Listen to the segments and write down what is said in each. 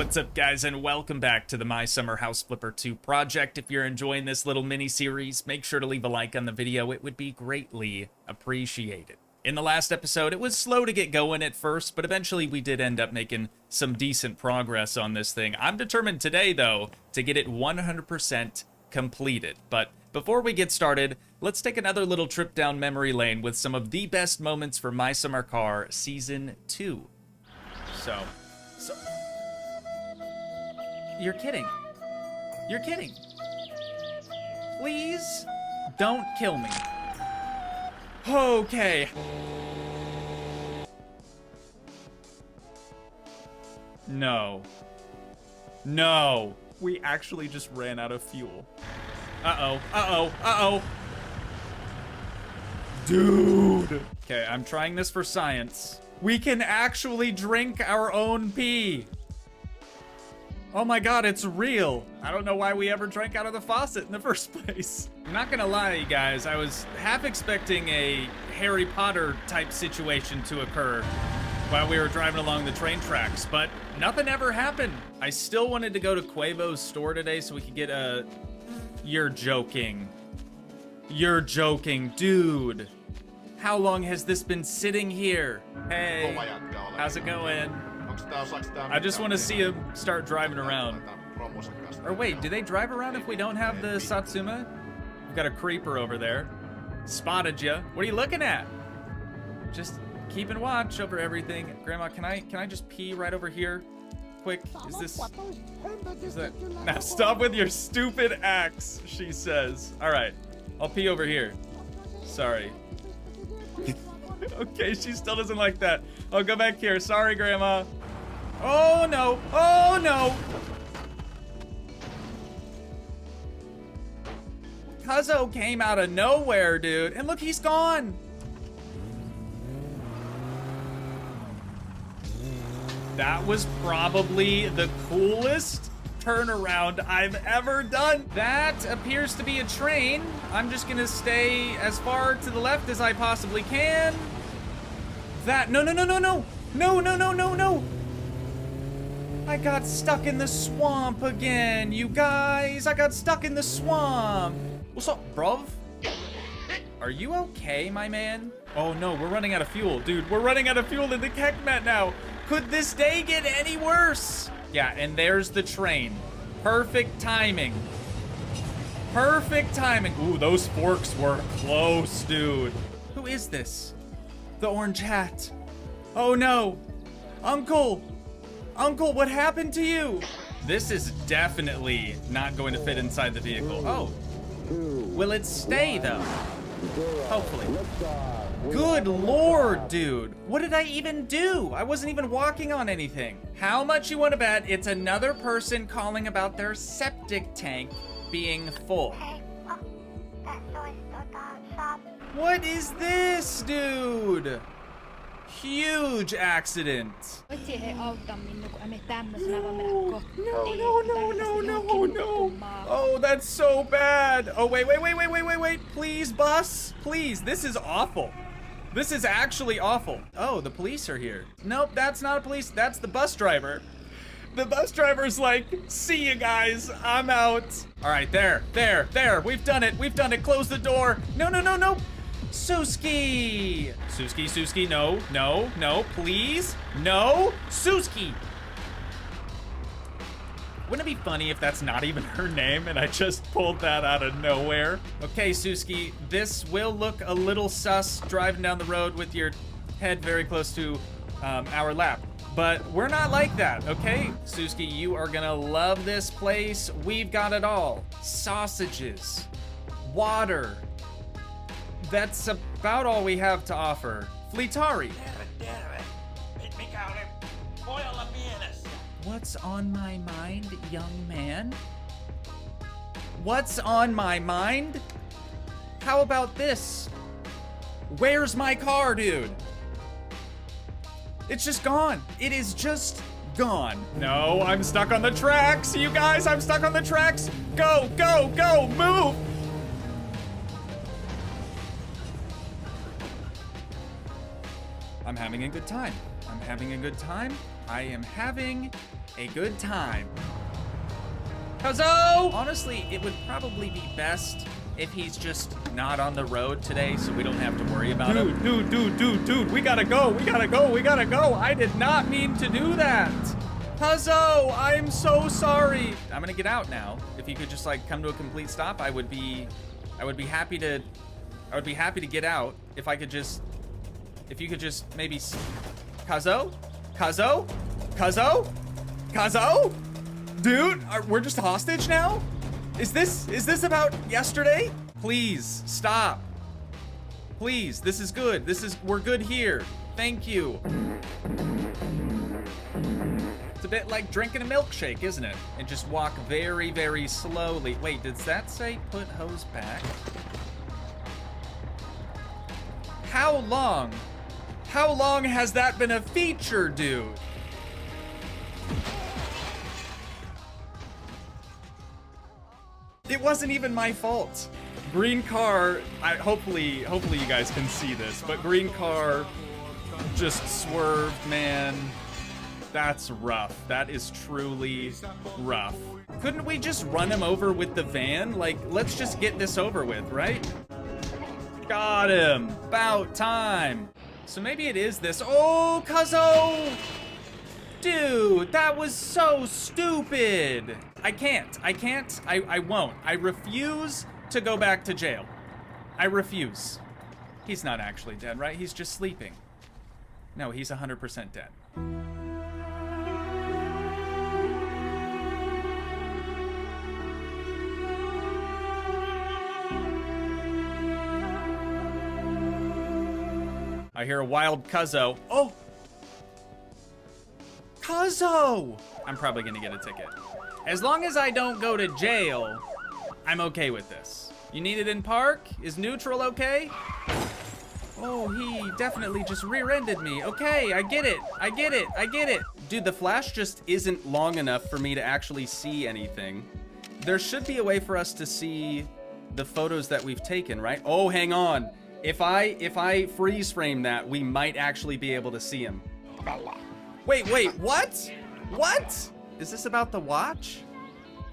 What's up, guys, and welcome back to the My Summer House Flipper 2 project. If you're enjoying this little mini-series, make sure to leave a like on the video. It would be greatly appreciated. In the last episode, it was slow to get going at first, but eventually we did end up making some decent progress on this thing. I'm determined today, though, to get it 100% completed. But before we get started, let's take another little trip down memory lane with some of the best moments for My Summer Car Season 2. So... You're kidding. You're kidding. Please don't kill me. Okay. No. No. We actually just ran out of fuel. Uh-oh. Uh-oh. Uh-oh. Dude. Okay, I'm trying this for science. We can actually drink our own pee. Oh my god, it's real. I don't know why we ever drank out of the faucet in the first place. I'm not gonna lie, you guys, I was half expecting a Harry Potter type situation to occur while we were driving along the train tracks, but nothing ever happened. I still wanted to go to Quavo's store today so we could get a... You're joking. You're joking, dude. How long has this been sitting here? Hey, how's it going? I just want to see him start driving around. Or wait, do they drive around if we don't have the Satsuma? We've got a creeper over there. Spotted ya. What are you looking at? Just keeping watch over everything. Grandma, can I just pee right over here? Quick, is that... Now stop with your stupid axe, she says. All right, I'll pee over here. Sorry. Okay, she still doesn't like that. I'll go back here. Sorry, Grandma. Oh, no. Oh, no. Cuzzo came out of nowhere, dude. And look, he's gone. That was probably the coolest turnaround I've ever done. That appears to be a train. I'm just gonna stay as far to the left as I possibly can. That, no. No. I got stuck in the swamp again, you guys. I got stuck in the swamp. What's up, bruv? Are you okay, my man? Oh no, we're running out of fuel. Dude, we're running out of fuel in the Kekmet now. Could this day get any worse? Yeah, and there's the train. Perfect timing. Perfect timing. Ooh, those forks were close, dude. Who is this? The orange hat. Oh no. Uncle, what happened to you? This is definitely not going to fit inside the vehicle. Oh. Will it stay though? Hopefully. Good lord, dude. What did I even do? I wasn't even walking on anything. How much you want to bet it's another person calling about their septic tank being full? What is this, dude? Huge accident. No. Oh, that's so bad. Oh, wait. Please, bus. Please, this is awful. This is actually awful. Oh, the police are here. Nope, that's not a police. That's the bus driver. The bus driver's like, see you guys, I'm out. All right, there. We've done it. Close the door. No. Suski, no, please. No, Suski. Wouldn't it be funny if that's not even her name and I just pulled that out of nowhere? Okay, Suski, this will look a little sus driving down the road with your head very close to our lap. But we're not like that, okay? Suski, you are gonna love this place. We've got it all. Sausages, water. That's about all we have to offer. Fleetari. What's on my mind, young man? What's on my mind? How about this? Where's my car, dude? It's just gone. It is just gone. No, I'm stuck on the tracks. You guys, I'm stuck on the tracks. Go, move. I'm having a good time. I am having a good time. Cuzzo! Honestly, it would probably be best if he's just not on the road today so we don't have to worry about him. Dude, we gotta go. I did not mean to do that. Cuzzo, I'm so sorry. I'm gonna get out now. If you could just like come to a complete stop, I would be happy to get out if you could just maybe Cuzzo? Dude, we're just hostage now? Is this about yesterday? Please stop. Please, this is good. We're good here. Thank you. It's a bit like drinking a milkshake, isn't it? And just walk very, very slowly. Wait, does that say put hose back? How long has that been a feature, dude? It wasn't even my fault. Green car, hopefully you guys can see this, but green car just swerved, man. That's rough. That is truly rough. Couldn't we just run him over with the van? Like, let's just get this over with, right? Got him. About time. So maybe it is this. Oh, Cuzzo! Dude, that was so stupid. I won't. I refuse to go back to jail. I refuse. He's not actually dead, right? He's just sleeping. No, he's 100% dead. I hear a wild Cuzzo. Oh! Cuzzo! I'm probably gonna get a ticket. As long as I don't go to jail, I'm okay with this. You need it in park? Is neutral okay? Oh, he definitely just rear-ended me. Okay, I get it. Dude, the flash just isn't long enough for me to actually see anything. There should be a way for us to see the photos that we've taken, right? Oh, hang on. If I freeze frame that, we might actually be able to see him. Wait, what? What? Is this about the watch?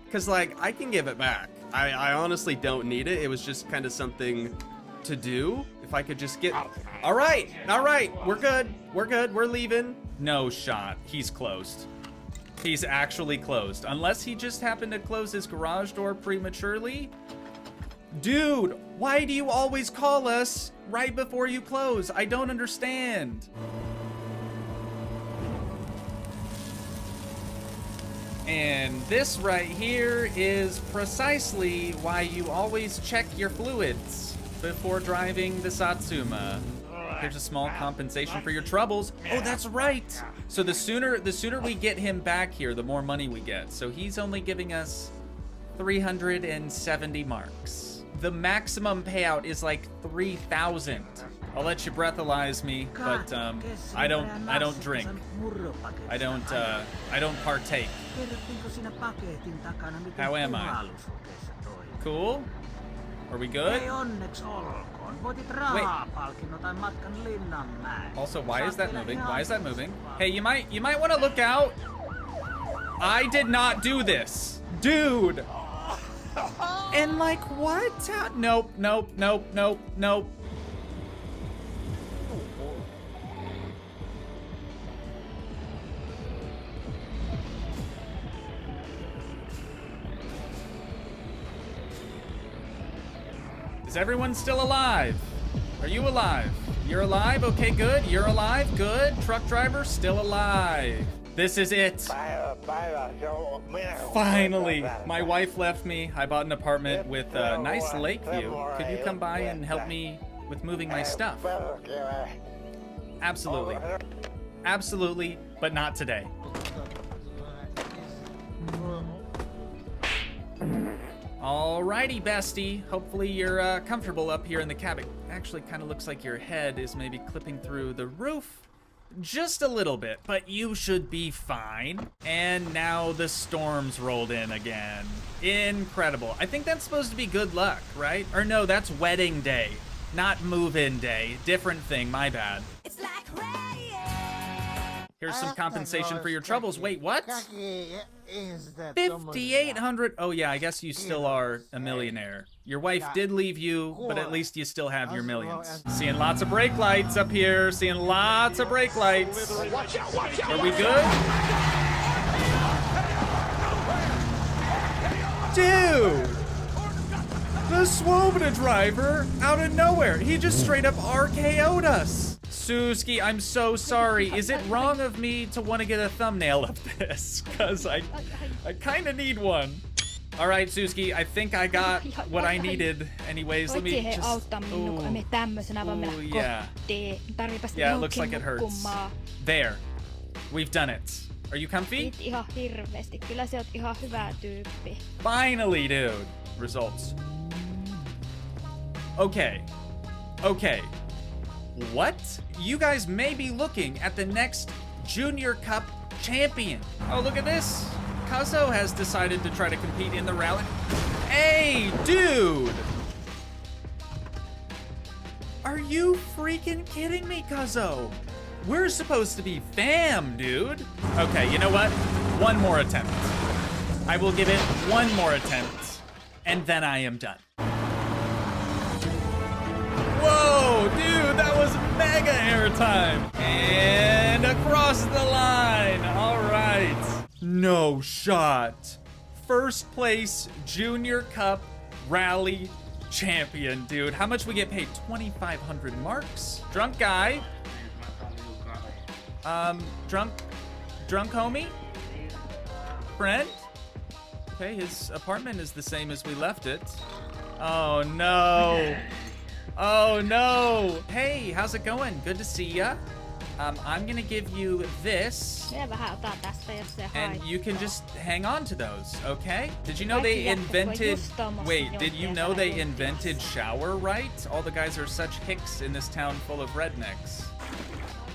Because, like, I can give it back. I honestly don't need it. It was just kind of something to do. If I could just get... All right. We're good. We're leaving. No shot. He's closed. He's actually closed. Unless he just happened to close his garage door prematurely. Dude, why do you always call us right before you close? I don't understand. And this right here is precisely why you always check your fluids before driving the Satsuma. Here's a small compensation for your troubles. Oh, that's right. So the sooner we get him back here, the more money we get. So he's only giving us 370 marks. The maximum payout is like 3,000. I'll let you breathalyze me, but I don't drink. I don't partake. How am I? Cool? Are we good? Wait. Also, why is that moving? Why is that moving? Hey, you might want to look out. I did not do this. Dude. And like what? Nope. Is everyone still alive? Are you alive? You're alive? Okay, good. You're alive? Good. Truck driver, still alive. This is it. Finally. My wife left me. I bought an apartment with a nice lake view. Could you come by and help me with moving my stuff? Absolutely. Absolutely, but not today. Alrighty, bestie. Hopefully you're comfortable up here in the cabin. Actually, kind of looks like your head is maybe clipping through the roof. Just a little bit, but you should be fine. And now the storms rolled in again. Incredible. I think that's supposed to be good luck, right? Or no, that's wedding day, not move-in day. Different thing, my bad. It's like rain. Here's some compensation for your troubles. Wait, what? 5,800. Oh yeah, I guess you still are a millionaire. Your wife did leave you, but at least you still have your millions. Seeing lots of brake lights up here. Seeing lots of brake lights. Are we good? Dude! The Swoboda driver, out of nowhere, he just straight up RKO'd us. Suski, I'm so sorry. Is it wrong of me to want to get a thumbnail of this? Because I kind of need one. All right, Suski, I think I got what I needed. Anyways, let me just... Ooh, yeah. Yeah, it looks like it hurts. There. We've done it. Are you comfy? Finally, dude. Results. Okay. Okay. What? You guys may be looking at the next Junior Cup champion. Oh, look at this. Kazo has decided to try to compete in the rally. Hey, dude! Are you freaking kidding me, Kazo? We're supposed to be fam, dude. Okay, you know what? One more attempt. I will give it one more attempt, and then I am done. Whoa, dude, that was mega airtime. And across the line. All right. No shot. First place Junior Cup Rally champion, dude. How much we get paid? 2,500 marks. Drunk guy. Drunk homie? Friend? Okay, his apartment is the same as we left it. Oh no. Oh no! Hey, how's it going? Good to see ya. I'm gonna give you this, and you can just hang on to those, okay? Did you know they invented... Wait, did you know they invented shower right? All the guys are such hicks in this town full of rednecks.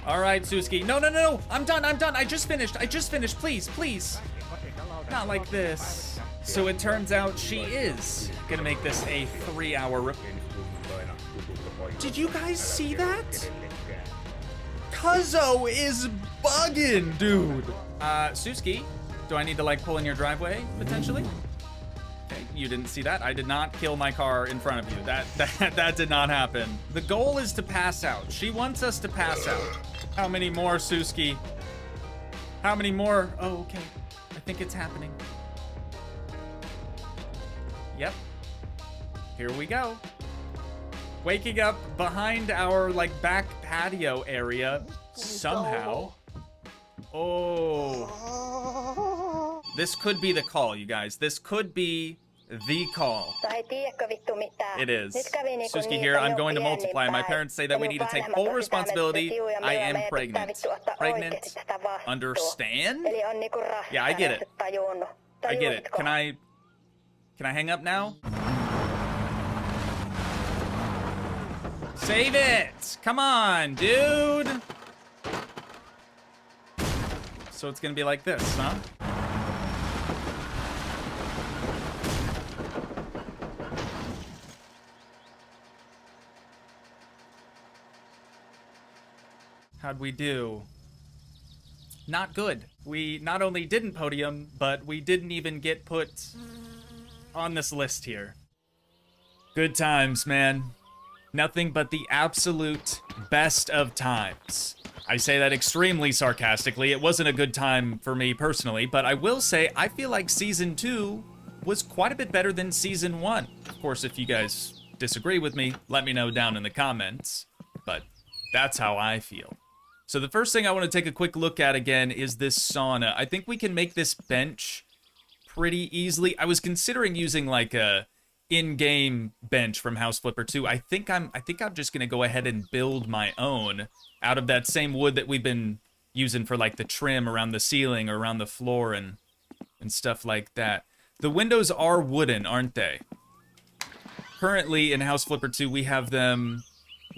All right, Suski. No, no, no! I'm done, I'm done! I just finished, please, please! Not like this. So it turns out she is gonna make this a 3-hour... Did you guys see that? Kazo is bugging, dude. Suski, do I need to like pull in your driveway potentially? Okay, you didn't see that. I did not kill my car in front of you. That did not happen. The goal is to pass out. She wants us to pass out. How many more, Suski? How many more? Oh, okay. I think it's happening. Yep. Here we go. Waking up behind our, like, back patio area somehow. Oh. This could be the call, you guys. This could be the call. It is. Suski here, I'm going to multiply. My parents say that we need to take full responsibility. I am pregnant. Pregnant? Understand? Yeah, I get it. I get it. Can I hang up now? Save it! Come on, dude! So it's gonna be like this, huh? How'd we do? Not good. We not only didn't podium, but we didn't even get put on this list here. Good times, man. Nothing but the absolute best of times. I say that extremely sarcastically. It wasn't a good time for me personally, but I will say I feel like Season 2 was quite a bit better than Season 1. Of course, if you guys disagree with me, let me know down in the comments. But that's how I feel. So the first thing I want to take a quick look at again is this sauna. I think we can make this bench pretty easily. I was considering using like a in-game bench from House Flipper 2. I think I'm just gonna go ahead and build my own out of that same wood that we've been using for like the trim around the ceiling or around the floor and stuff like that. The windows are wooden, aren't they? Currently in House Flipper 2 we have them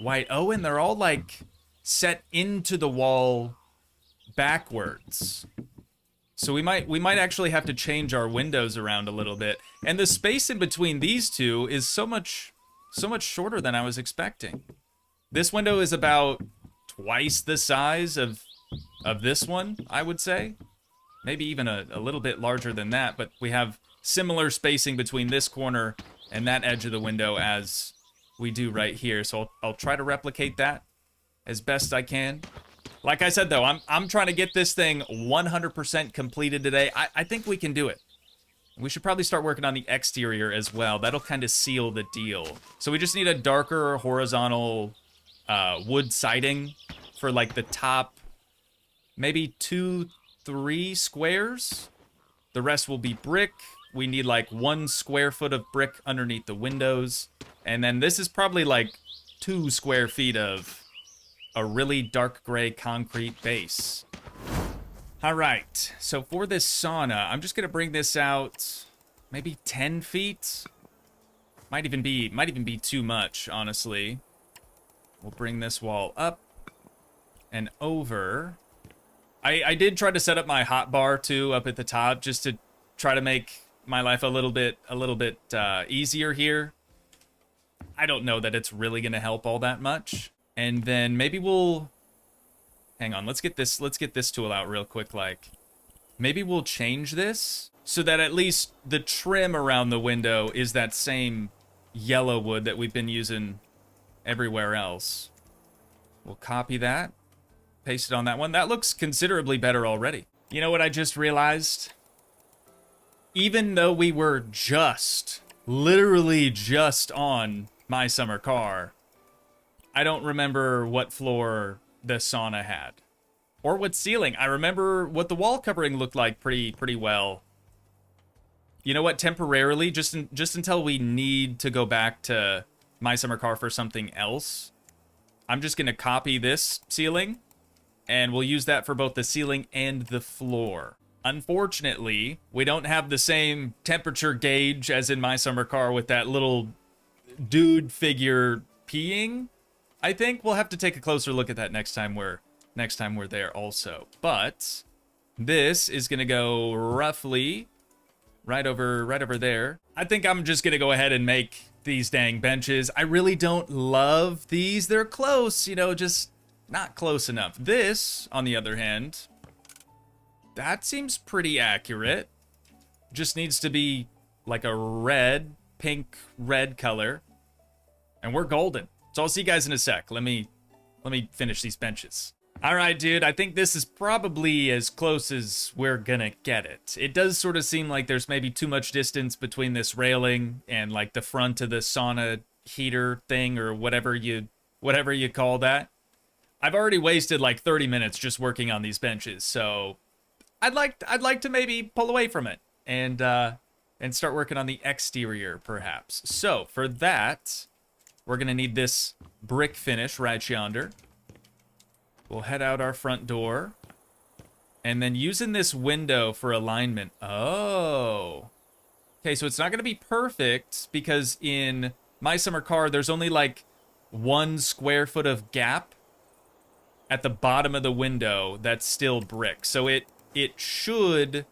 white. Oh, and they're all like set into the wall backwards. So we might actually have to change our windows around a little bit. And the space in between these two is so much shorter than I was expecting. This window is about twice the size of of this one, I would say. Maybe even a little bit larger than that, but we have similar spacing between this corner and that edge of the window as we do right here. So I'll try to replicate that as best I can. Like I said, though, I'm trying to get this thing 100% completed today. I think we can do it. We should probably start working on the exterior as well. That'll kind of seal the deal. So we just need a darker horizontal wood siding for like the top, maybe 2-3 squares. The rest will be brick. We need like 1 square foot of brick underneath the windows. And then this is probably like 2 square feet of a really dark gray concrete base. All right, so for this sauna, I'm just gonna bring this out maybe 10 feet. Might even be too much, honestly. We'll bring this wall up and over. I did try to set up my hot bar too up at the top just to try to make my life a little bit easier here. I don't know that it's really gonna help all that much. And then maybe we'll hang on, let's get this tool out real quick. Like, maybe we'll change this so that at least the trim around the window is that same yellow wood that we've been using everywhere else. We'll copy that, paste it on that one. That looks considerably better already. You know what I just realized? Even though we were literally just on My Summer Car, I don't remember what floor the sauna had, or what ceiling. I remember what the wall covering looked like pretty well. You know what? Temporarily, just until we need to go back to My Summer Car for something else, I'm just gonna copy this ceiling, and we'll use that for both the ceiling and the floor. Unfortunately, we don't have the same temperature gauge as in My Summer Car with that little dude figure peeing. I think we'll have to take a closer look at that next time we're there also. But this is gonna go roughly right over there. I think I'm just gonna go ahead and make these dang benches. I really don't love these. They're close, you know, just not close enough. This, on the other hand, that seems pretty accurate. Just needs to be like a pink red color. And we're golden. So I'll see you guys in a sec. Let me finish these benches. All right, dude, I think this is probably as close as we're gonna get it. It does sort of seem like there's maybe too much distance between this railing and like the front of the sauna heater thing, or whatever you call that. I've already wasted like 30 minutes just working on these benches, so I'd like to maybe pull away from it and start working on the exterior perhaps. So for that, we're gonna need this brick finish right yonder. We'll head out our front door. And then using this window for alignment. Oh. Okay, so it's not gonna be perfect because in My Summer Car, there's only like 1 square foot of gap at the bottom of the window that's still brick. So it should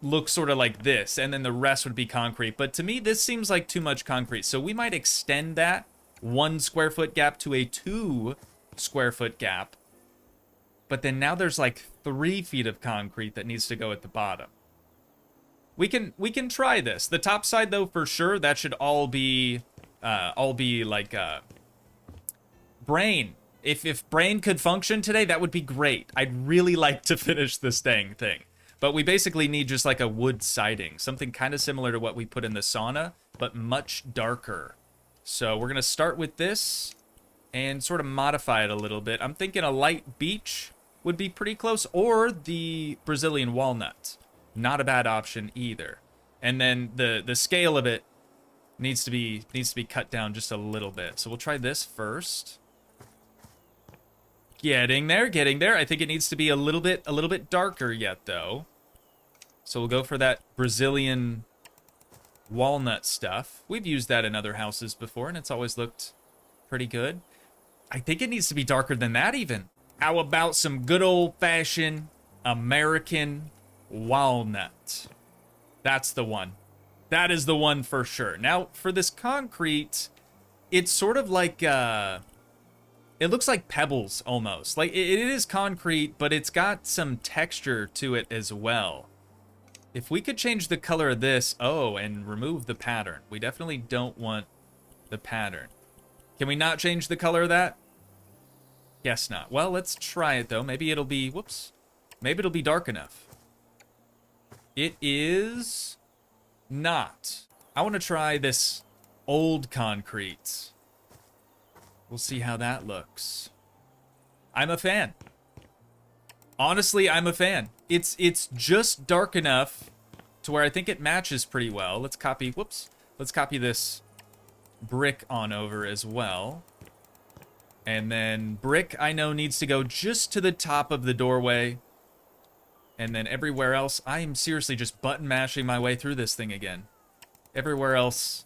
look sort of like this, and then the rest would be concrete. But to me, this seems like too much concrete. So we might extend that 1 square foot gap to a 2 square foot gap. But then now there's like 3 feet of concrete that needs to go at the bottom. We can try this. The top side though, for sure, that should all be like Brain. If Brain could function today, that would be great. I'd really like to finish this dang thing. But we basically need just like a wood siding, something kind of similar to what we put in the sauna, but much darker. So we're gonna start with this and sort of modify it a little bit. I'm thinking a light beech would be pretty close, or the Brazilian walnut. Not a bad option either. And then the scale of it needs to be cut down just a little bit. So we'll try this first. Getting there. I think it needs to be a little bit darker yet though. So we'll go for that Brazilian walnut stuff. We've used that in other houses before and it's always looked pretty good. I think it needs to be darker than that even. How about some good old-fashioned American walnut? That's the one. That is the one for sure. Now, for this concrete, it's sort of like It looks like pebbles almost. Like it is concrete, but it's got some texture to it as well. If we could change the color of this, oh, and remove the pattern. We definitely don't want the pattern. Can we not change the color of that? Guess not. Well, let's try it though. Maybe it'll be, whoops. Maybe it'll be dark enough. It is not. I want to try this old concrete. We'll see how that looks. I'm a fan. Honestly, I'm a fan. It's just dark enough to where I think it matches pretty well. Let's copy, whoops. Let's copy this brick on over as well. And then brick, I know, needs to go just to the top of the doorway. And then everywhere else, I am seriously just button mashing my way through this thing again. Everywhere else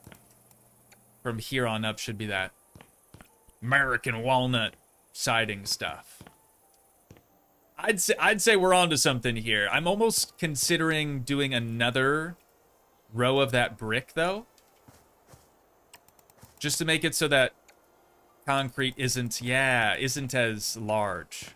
from here on up should be that American walnut siding stuff. I'd say we're onto something here. I'm almost considering doing another row of that brick though. Just to make it so that concrete isn't as large.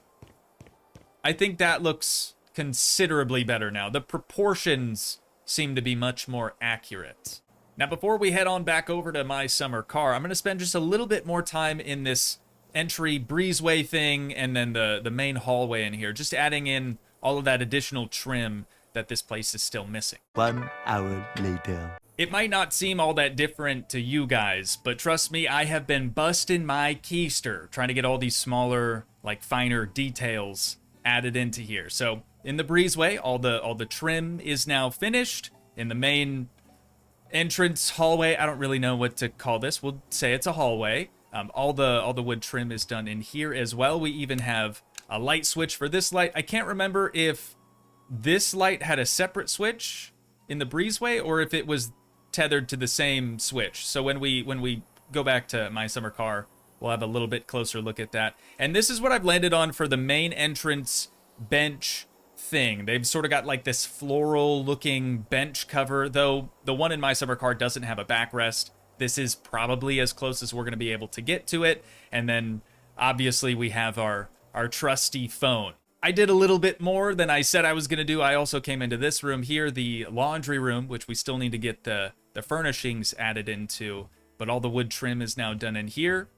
I think that looks considerably better now. The proportions seem to be much more accurate. Now, before we head on back over to my summer car, I'm going to spend just a little bit more time in this entry breezeway thing and then the main hallway in here, just adding in all of that additional trim that this place is still missing. 1 hour later. It might not seem all that different to you guys, but trust me, I have been busting my keister trying to get all these smaller, like finer details added into here. So in the breezeway, all the trim is now finished. In the main entrance hallway, I don't really know what to call this. We'll say it's a hallway. All the wood trim is done in here as well. We even have a light switch for this light. I can't remember if this light had a separate switch in the breezeway or if it was tethered to the same switch. So when we go back to my summer car, we'll have a little bit closer look at that. And this is what I've landed on for the main entrance bench thing. They've sort of got like this floral looking bench cover, though the one in my summer car doesn't have a backrest. This is probably as close as we're going to be able to get to it. And then obviously we have our trusty phone. I did a little bit more than I said I was going to do. I also came into this room here, the laundry room, which we still need to get the furnishings added into, but all the wood trim is now done in here.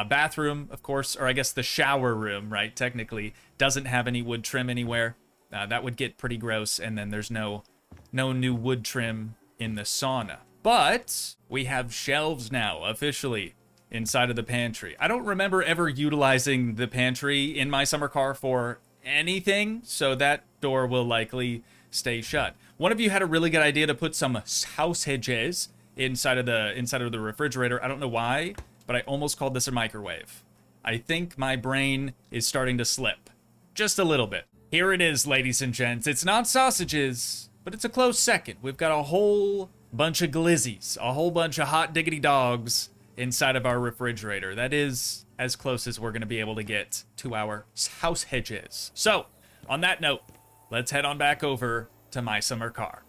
Bathroom, of course, or I guess the shower room, right, technically, doesn't have any wood trim anywhere. That would get pretty gross, and then there's no new wood trim in the sauna. But we have shelves now, officially, inside of the pantry. I don't remember ever utilizing the pantry in my summer car for anything, so that door will likely stay shut. One of you had a really good idea to put some sausages inside of the refrigerator. I don't know why, but I almost called this a microwave. I think my brain is starting to slip. Just a little bit. Here it is, ladies and gents. It's not sausages, but it's a close second. We've got a whole bunch of glizzies, a whole bunch of hot diggity dogs inside of our refrigerator. That is as close as we're going to be able to get to our sausages. So, on that note, let's head on back over to my summer car.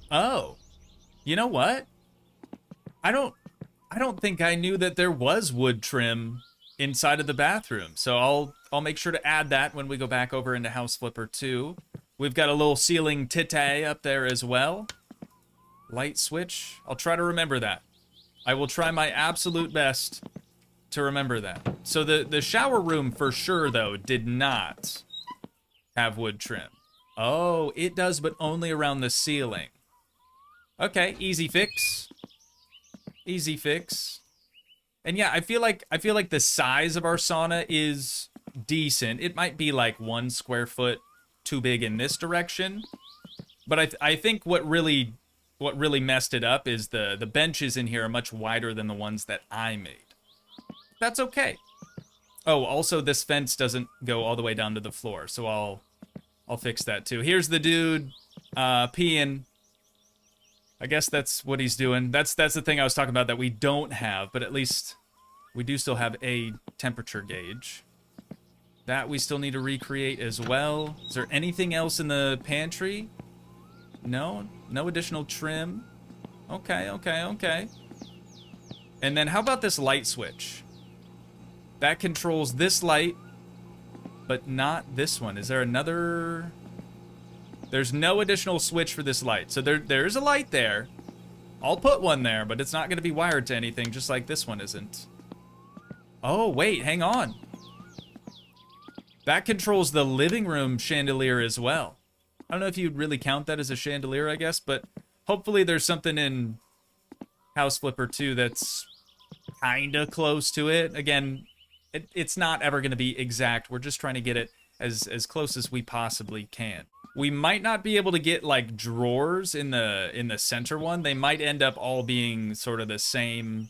Oh, you know what? I don't think I knew that there was wood trim inside of the bathroom. So I'll make sure to add that when we go back over into House Flipper 2. We've got a little ceiling tite up there as well. Light switch. I'll try to remember that. I will try my absolute best to remember that. So the shower room for sure, though, did not have wood trim. Oh, it does, but only around the ceiling. Okay, easy fix. Easy fix. And yeah, I feel like the size of our sauna is decent. It might be like 1 square foot too big in this direction. But I think what really messed it up is the benches in here are much wider than the ones that I made. That's okay. Oh, also this fence doesn't go all the way down to the floor, so I'll fix that too. Here's the dude peeing. I guess that's what he's doing. That's the thing I was talking about that we don't have, but at least we do still have a temperature gauge. That we still need to recreate as well. Is there anything else in the pantry? No? No additional trim? Okay. And then how about this light switch? That controls this light, but not this one. Is there another? There's no additional switch for this light. So there's a light there. I'll put one there, but it's not going to be wired to anything, just like this one isn't. Oh, wait, hang on. That controls the living room chandelier as well. I don't know if you'd really count that as a chandelier, I guess, but hopefully there's something in House Flipper 2 that's kinda close to it. Again, it's not ever going to be exact. We're just trying to get it as close as we possibly can. We might not be able to get like drawers in the center one. They might end up all being sort of the same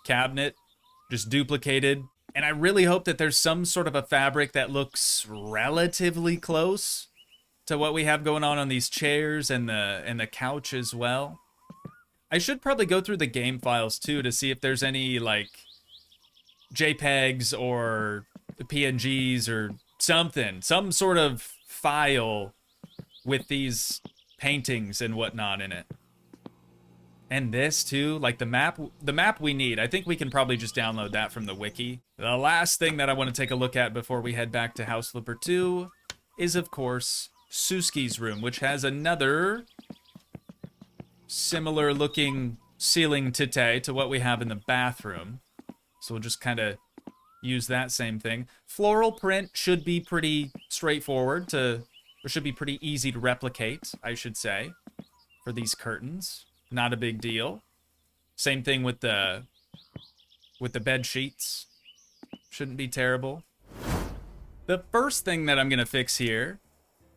cabinet, just duplicated. And I really hope that there's some sort of a fabric that looks relatively close to what we have going on these chairs and the couch as well. I should probably go through the game files too to see if there's any like JPEGs or PNGs or something, some sort of file with these paintings and whatnot in it. And this too, like the map we need. I think we can probably just download that from the wiki. The last thing that I want to take a look at before we head back to House Flipper 2 is, of course, Suski's room, which has another similar looking ceiling tite to what we have in the bathroom. So we'll just kind of use that same thing. Floral print should be pretty straightforward or should be pretty easy to replicate, I should say, for these curtains. Not a big deal. Same thing with the bed sheets. Shouldn't be terrible. The first thing that I'm gonna fix here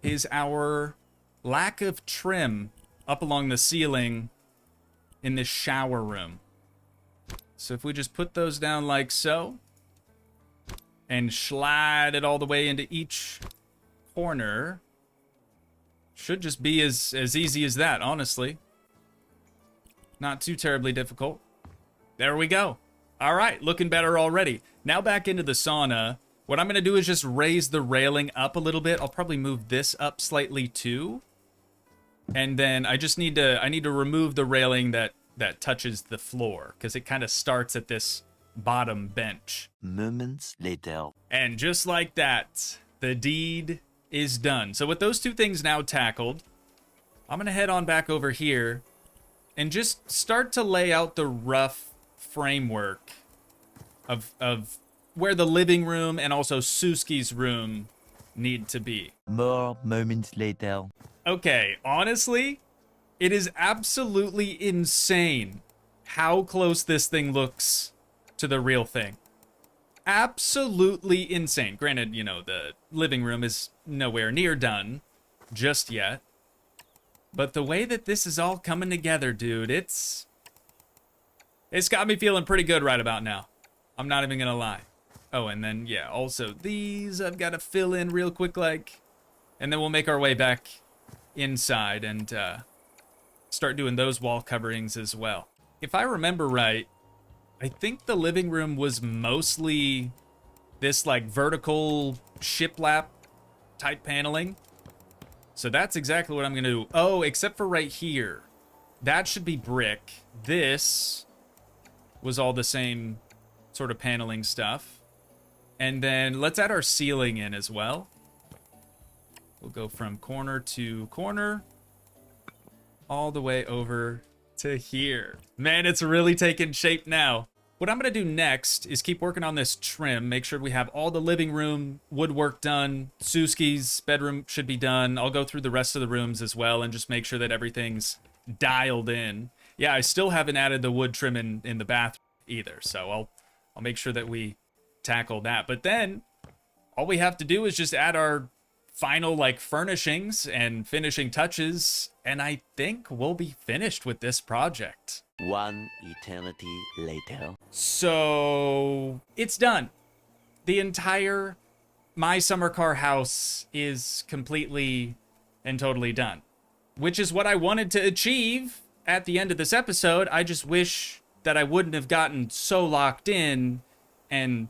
is our lack of trim up along the ceiling in this shower room. So if we just put those down like so, and slide it all the way into each corner, should just be as easy as that, honestly. Not too terribly difficult. There we go. All right, looking better already. Now back into the sauna. What I'm going to do is just raise the railing up a little bit. I'll probably move this up slightly too. And then I need to remove the railing that touches the floor, because it kind of starts at this bottom bench. Moments later. And just like that, the deed is done. So with those two things now tackled, I'm going to head on back over here and just start to lay out the rough framework of where the living room and also Suski's room need to be. More moments later. Okay, honestly, it is absolutely insane how close this thing looks to the real thing. Absolutely insane. Granted, you know, the living room is nowhere near done just yet. But the way that this is all coming together, dude, it's got me feeling pretty good right about now. I'm not even gonna lie. Oh, and then, yeah, also these I've got to fill in real quick, like, and then we'll make our way back inside and start doing those wall coverings as well. If I remember right, I think the living room was mostly this, like, vertical shiplap type paneling. So that's exactly what I'm going to do. Oh, except for right here. That should be brick. This was all the same sort of paneling stuff. And then let's add our ceiling in as well. We'll go from corner to corner, all the way over to here. Man, it's really taking shape now. What I'm going to do next is keep working on this trim, make sure we have all the living room woodwork done. Suski's bedroom should be done. I'll go through the rest of the rooms as well and just make sure that everything's dialed in. Yeah, I still haven't added the wood trim in the bathroom either, so I'll make sure that we tackle that. But then all we have to do is just add our final, like, furnishings and finishing touches, and I think we'll be finished with this project. One eternity later. So it's done. The entire My Summer Car house is completely and totally done, which is what I wanted to achieve at the end of this episode. I just wish that I wouldn't have gotten so locked in and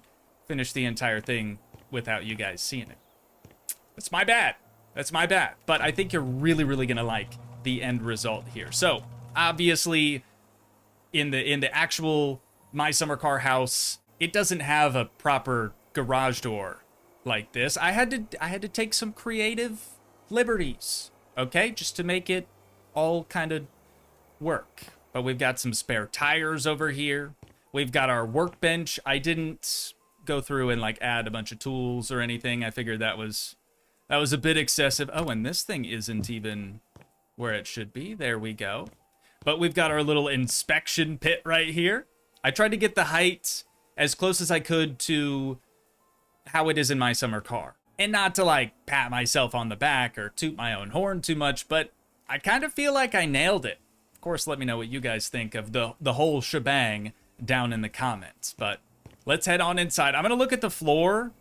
finished the entire thing without you guys seeing it. That's my bad. That's my bad. But I think you're really, really gonna like the end result here. So obviously, in the actual My Summer Car house, it doesn't have a proper garage door like this. I had to take some creative liberties, okay, just to make it all kind of work. But we've got some spare tires over here. We've got our workbench. I didn't go through and like add a bunch of tools or anything. I figured that was a bit excessive. Oh, and this thing isn't even where it should be. There we go. But we've got our little inspection pit right here. I tried to get the height as close as I could to how it is in my summer car. And not to like pat myself on the back or toot my own horn too much, but I kind of feel like I nailed it. Of course, let me know what you guys think of the whole shebang down in the comments. But let's head on inside. I'm going to look at the floor,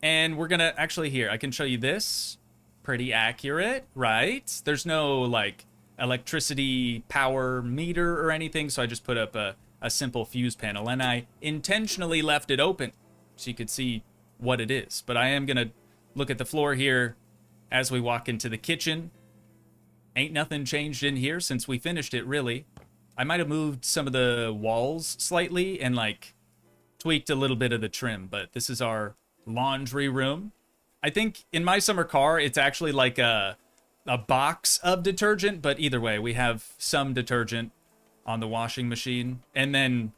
and we're going to actually here. I can show you this. Pretty accurate, right? There's no like electricity power meter or anything, so I just put up a simple fuse panel, and I intentionally left it open so you could see what it is. But I am going to look at the floor here as we walk into the kitchen. Ain't nothing changed in here since we finished it, really. I might have moved some of the walls slightly and like tweaked a little bit of the trim, but this is our laundry room. I think in my summer car, it's actually like a box of detergent, but either way, we have some detergent on the washing machine. And then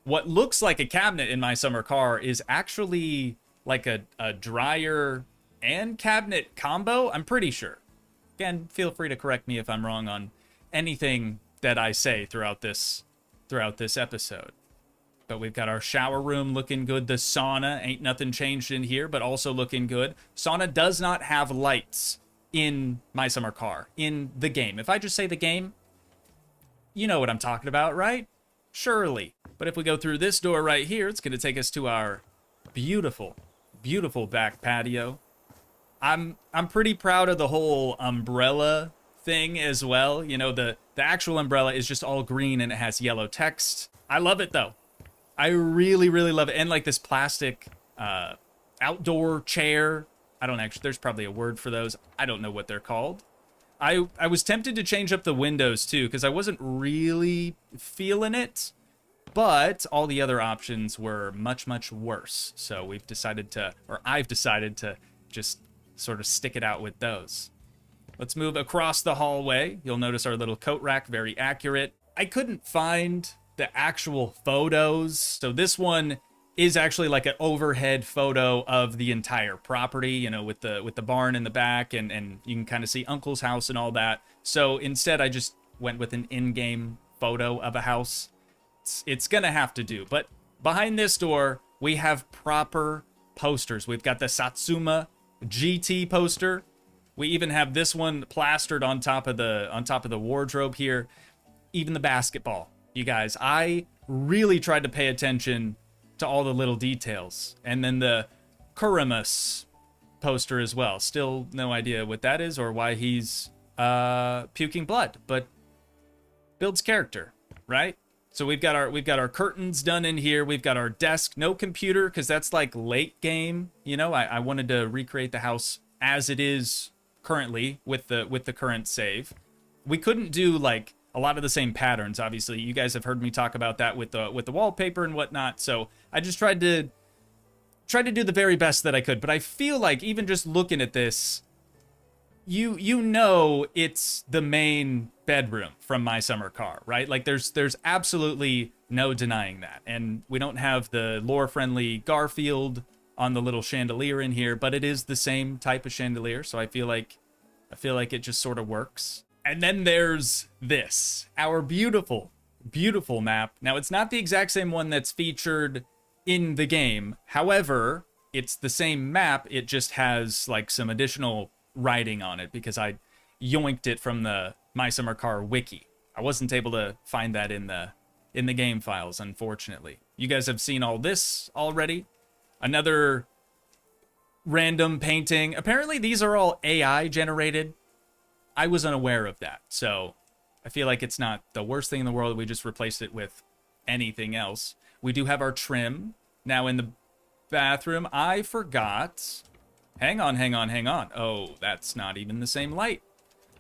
what looks like a cabinet in my summer car is actually like a dryer and cabinet combo, I'm pretty sure. Again, feel free to correct me if I'm wrong on anything that I say throughout this episode. But we've got our shower room looking good. The sauna, ain't nothing changed in here, but also looking good. Sauna does not have lights in my summer car, in the game. If I just say the game, you know what I'm talking about, right? Surely. But if we go through this door right here, it's going to take us to our beautiful, beautiful back patio. I'm pretty proud of the whole umbrella thing as well. You know, the actual umbrella is just all green and it has yellow text. I love it though. I really, really love it. And like this plastic outdoor chair. I don't actually, there's probably a word for those. I don't know what they're called. I was tempted to change up the windows too, because I wasn't really feeling it. But all the other options were much, much worse. So we've decided to, or I've decided to just sort of stick it out with those. Let's move across the hallway. You'll notice our little coat rack, very accurate. I couldn't find the actual photos. So this one is actually like an overhead photo of the entire property, you know, with the barn in the back, and you can kind of see Uncle's house and all that. So instead I just went with an in-game photo of a house. It's gonna have to do. But behind this door, we have proper posters. We've got the Satsuma GT poster. We even have this one plastered on top of the wardrobe here. Even the basketball. You guys, I really tried to pay attention to all the little details. And then the Kurimus poster as well. Still no idea what that is or why he's puking blood, but builds character, right? So we've got our curtains done in here. We've got our desk, no computer, because that's like late game. You know, I wanted to recreate the house as it is currently with the current save. We couldn't do like a lot of the same patterns. Obviously, you guys have heard me talk about that with the wallpaper and whatnot. So I just tried to do the very best that I could. But I feel like even just looking at this, you know it's the main bedroom from my summer car, right? Like there's absolutely no denying that. And we don't have the lore-friendly Garfield on the little chandelier in here, but it is the same type of chandelier, so I feel like it just sort of works. And then there's this, our beautiful, beautiful map. Now, it's not the exact same one that's featured in the game. However, it's the same map. It just has like some additional writing on it because I yoinked it from the My Summer Car wiki. I wasn't able to find that in the game files, unfortunately. You guys have seen all this already. Another random painting. Apparently these are all AI generated. I was unaware of that, so I feel like it's not the worst thing in the world. We just replaced it with anything else. We do have our trim. Now in the bathroom, I forgot. Hang on. Oh, that's not even the same light.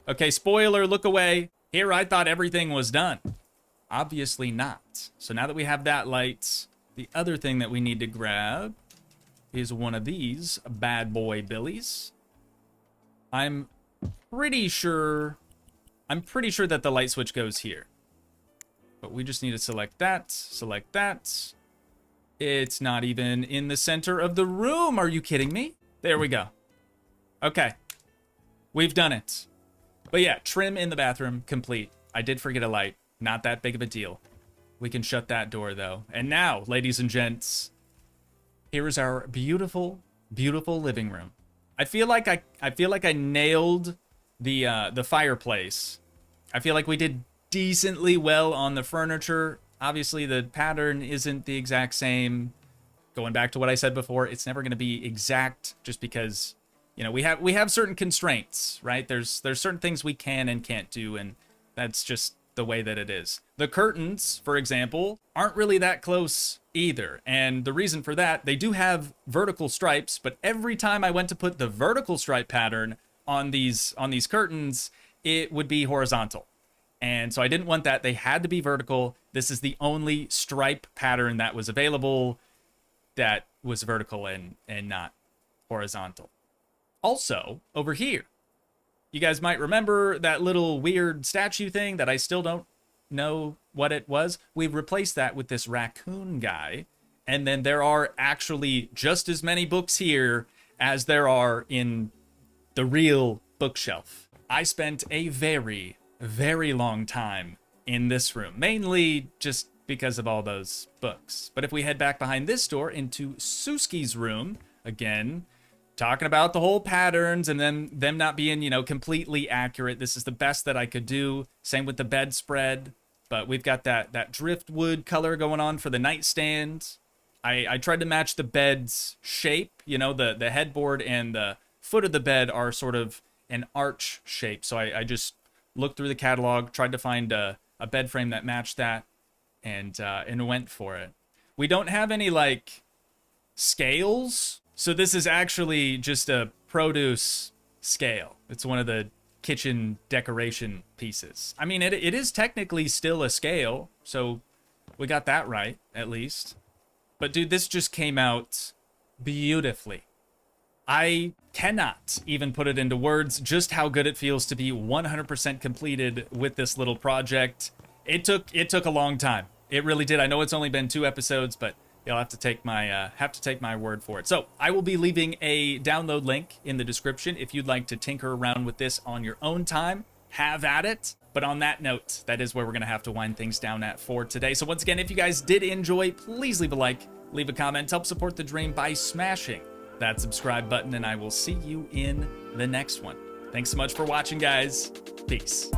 Okay, spoiler, look away. Here I thought everything was done. Obviously not. So now that we have that light, The other thing that we need to grab is one of these bad boy billies. I'm pretty sure that the light switch goes here. But we just need to select that, select that. It's not even in the center of the room. Are you kidding me? There we go. Okay. We've done it. But yeah, trim in the bathroom, complete. I did forget a light. Not that big of a deal. We can shut that door though. And now, ladies and gents, here is our beautiful, beautiful living room. I feel like I nailed the fireplace. I feel like we did decently well on the furniture. Obviously, the pattern isn't the exact same. Going back to what I said before, it's never going to be exact just because, you know, we have certain constraints, right? There's certain things we can and can't do, and that's just the way that it is. The curtains, for example, aren't really that close either. And the reason for that, they do have vertical stripes, but every time I went to put the vertical stripe pattern on these curtains, it would be horizontal. And so I didn't want that. They had to be vertical. This is the only stripe pattern that was available that was vertical and not horizontal. Also, over here, you guys might remember that little weird statue thing that I still don't know what it was. We've replaced that with this raccoon guy. And then there are actually just as many books here as there are in the real bookshelf. I spent a very, very long time in this room, mainly just because of all those books. But if we head back behind this door into Suski's room, again, talking about the whole patterns and then them not being, you know, completely accurate. This is the best that I could do. Same with the bedspread. But we've got that driftwood color going on for the nightstand. I tried to match the bed's shape. You know, the headboard and the foot of the bed are sort of an arch shape. So I just looked through the catalog, tried to find a bed frame that matched that, and went for it. We don't have any, like, scales. So this is actually just a produce scale. It's one of the kitchen decoration pieces. I mean, it is technically still a scale, so we got that right, at least. But dude, this just came out beautifully. I cannot even put it into words just how good it feels to be 100% completed with this little project. It took a long time. It really did. I know it's only been 2 episodes, but you'll have to take my word for it. So I will be leaving a download link in the description if you'd like to tinker around with this on your own time. Have at it. But on that note, that is where we're going to have to wind things down at for today. So once again, if you guys did enjoy, please leave a like, leave a comment, help support the dream by smashing that subscribe button, and I will see you in the next one. Thanks so much for watching, guys. Peace.